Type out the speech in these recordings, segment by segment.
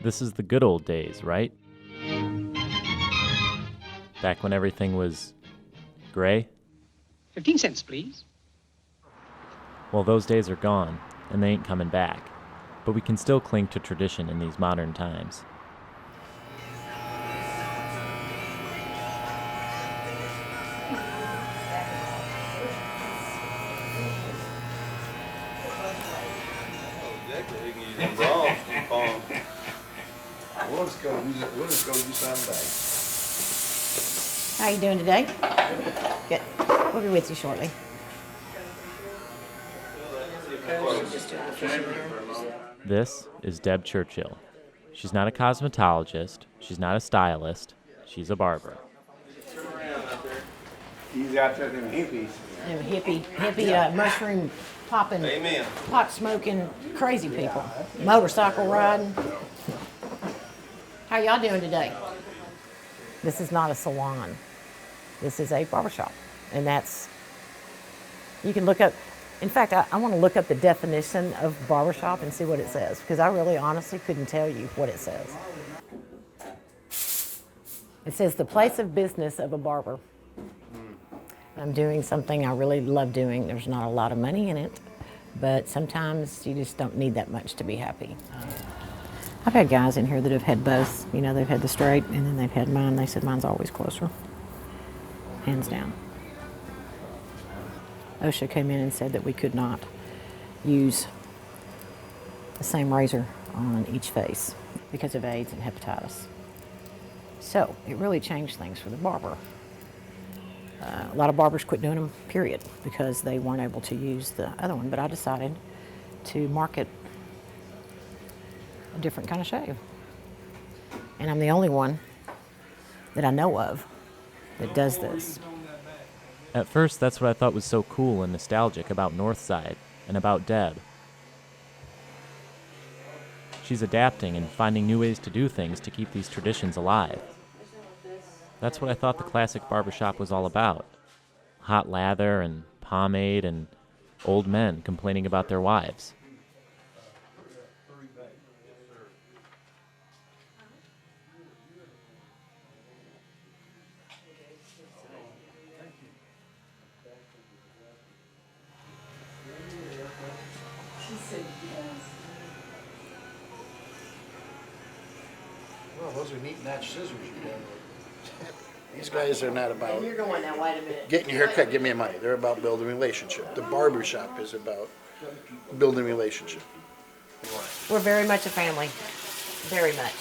This is the good old days, right? Back when everything was gray? 15 cents, please. Well, those days are gone, and they ain't coming back. But we can still cling to tradition in these modern times. How you doing today? Good. We'll be with you shortly. This is Deb Churchill. She's not a cosmetologist, she's not a stylist, she's a barber. He's out there, them hippies. Them hippie mushroom popping, pot smoking, crazy people. Motorcycle riding. How y'all doing today? This is not a salon. This is a barbershop. And that's, you can look up, in fact, I want to look up the definition of barbershop and see what it says, because I really honestly couldn't tell you what it says. It says the place of business of a barber. I'm doing something I really love doing. There's not a lot of money in it, but sometimes you just don't need that much to be happy. I've had guys in here that have had both. You know, they've had the straight and then they've had mine. They said mine's always closer, hands down. OSHA came in and said that we could not use the same razor on each face because of AIDS and hepatitis. So it really changed things for the barber. A lot of barbers quit doing them, period, because they weren't able to use the other one. But I decided to market a different kind of shave. And I'm the only one that I know of that does this. At first, that's what I thought was so cool and nostalgic about Northside and about Deb. She's adapting and finding new ways to do things to keep these traditions alive. That's what I thought the classic barbershop was all about. Hot lather and pomade and old men complaining about their wives. Well, those are neat notch scissors you got. These guys are not about You're going now, wait a minute. getting your hair cut, give me money. They're about building relationship. The barber shop is about building relationship. We're very much a family, very much.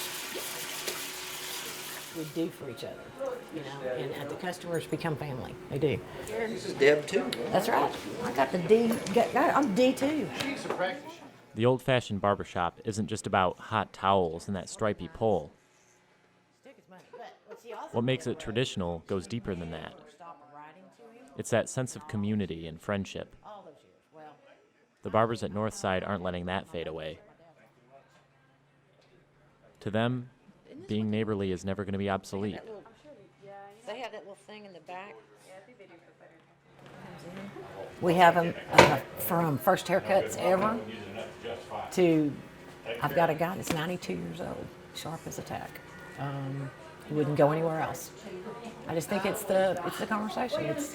We do for each other, you know, and the customers become family. They do. This is Deb too. That's right. I got the D. I'm D too. The old-fashioned barbershop isn't just about hot towels and that stripy pole. What makes it traditional goes deeper than that. It's that sense of community and friendship. The barbers at Northside aren't letting that fade away. To them, being neighborly is never going to be obsolete. They have that little thing in the back. We have them from first haircuts ever to, I've got a guy that's 92 years old, sharp as a tack. He wouldn't go anywhere else. I just think it's the conversation, it's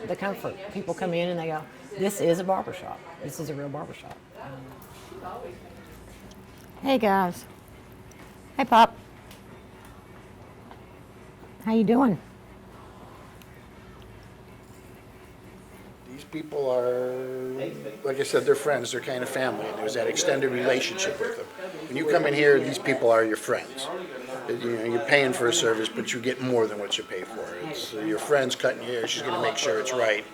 the comfort. People come in and they go, this is a barbershop. This is a real barbershop. Hey guys. Hey Pop. How you doing? These people are, like I said, they're friends. They're kind of family. And there's that extended relationship with them. When you come in here, these people are your friends. You know, you're paying for a service, but you get more than what you pay for. It's your friend's cutting your hair. She's going to make sure it's right.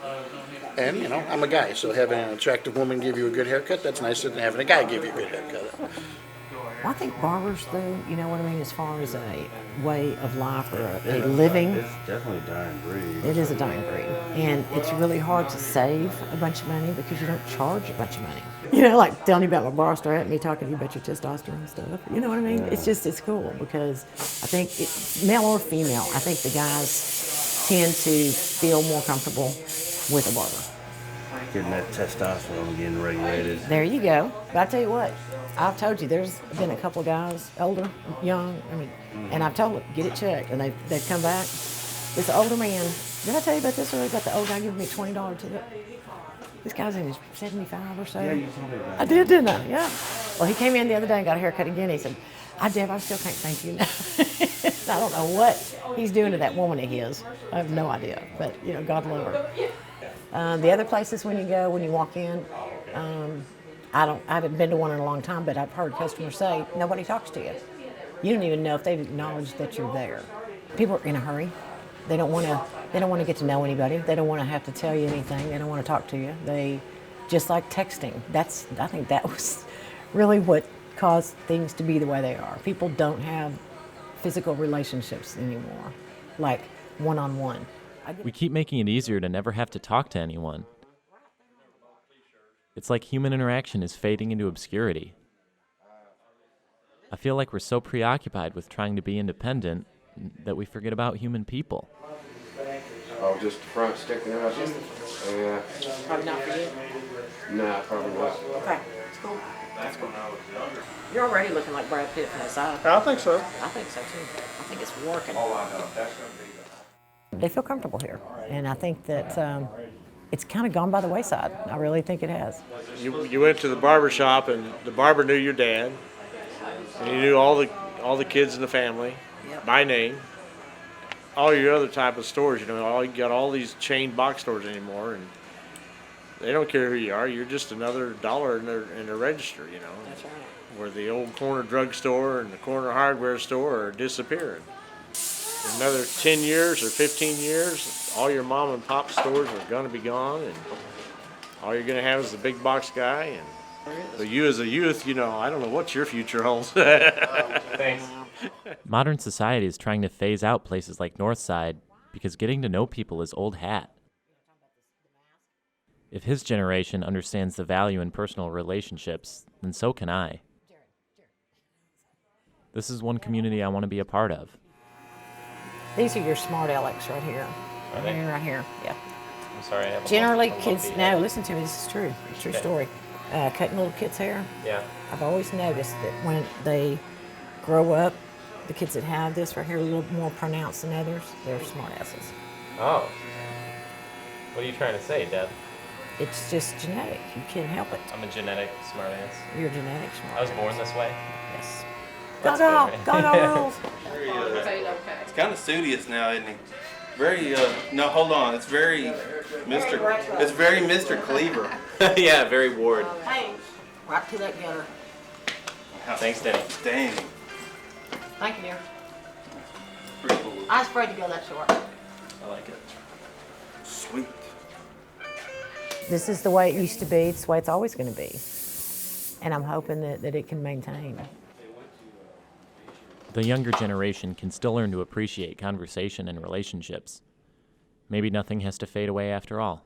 And, you know, I'm a guy, so having an attractive woman give you a good haircut, that's nicer than having a guy give you a good haircut. Well, I think barbers, though, you know what I mean, as far as a way of life or a living. It's definitely a dying breed. It is a dying breed. And it's really hard to save a bunch of money because you don't charge a bunch of money. You know, like telling you about my bar strat, me talking to you about your testosterone stuff. You know what I mean? Yeah. It's cool because I think, male or female, I think the guys tend to feel more comfortable with a barber. Getting that testosterone getting regulated. There you go. But I tell you what, I've told you, there's been a couple of guys, older, young, and I've told them, get it checked, and they've come back. This older man, did I tell you about this earlier, about the old guy giving me $20 tip? This guy's in his 75 or so. Yeah, you told me about I did, didn't I? Yeah. Well, he came in the other day and got a haircut again. He said, Deb, I still can't thank you now. I don't know what he's doing to that woman of his. I have no idea, but, God love her. The other places when you walk in, I haven't been to one in a long time, but I've heard customers say, nobody talks to you. You don't even know if they've acknowledged that you're there. People are in a hurry. They don't want to get to know anybody. They don't want to have to tell you anything. They don't want to talk to you. They just like texting. I think that was really what caused things to be the way they are. People don't have physical relationships anymore, like one-on-one. We keep making it easier to never have to talk to anyone. It's like human interaction is fading into obscurity. I feel like we're so preoccupied with trying to be independent that we forget about human people. Oh, just the front sticking out? Yeah. Probably not for you. Nah, probably not. Okay, that's cool. That's cool. You're already looking like Brad Pitt from the side. I think so. I think so too. I think it's working. Oh, I know. That's going to be They feel comfortable here, and I think that it's kind of gone by the wayside. I really think it has. You went to the barber shop, and the barber knew your dad, and he knew all the kids in the family by name. All your other type of stores, you got all these chain box stores anymore, and they don't care who you are. You're just another dollar in their register, That's right. Where the old corner drugstore and the corner hardware store are disappearing. In another 10 years or 15 years, all your mom and pop stores are going to be gone, and all you're going to have is the big box guy. And so you as a youth, I don't know what your future holds. Thanks. Modern society is trying to phase out places like Northside because getting to know people is old hat. If his generation understands the value in personal relationships, then so can I. This is one community I want to be a part of. These are your smart Alex right here. Are they? Right here, yeah. I'm sorry, I have Generally, kids, no, listen to me, this is true. It's a true story. Cutting little kids' hair. Yeah. I've always noticed that when they grow up, the kids that have this right here a little more pronounced than others, they're smart asses. Oh. What are you trying to say, Deb? It's just genetic. You can't help it. I'm a genetic smartass. You're genetic smart. I was born this way. Yes. That's Go, good, go, go, girls. It's kind of studious now, isn't he? Very, no, hold on. It's very Mr. Cleaver. Yeah, very Ward. Hey, right to that gutter. Thanks, Denny. Dang. Thank you, dear. Pretty cool. I was afraid to go that short. I like it. Sweet. This is the way it used to be. It's the way it's always going to be. And I'm hoping that it can maintain. The younger generation can still learn to appreciate conversation and relationships. Maybe nothing has to fade away after all.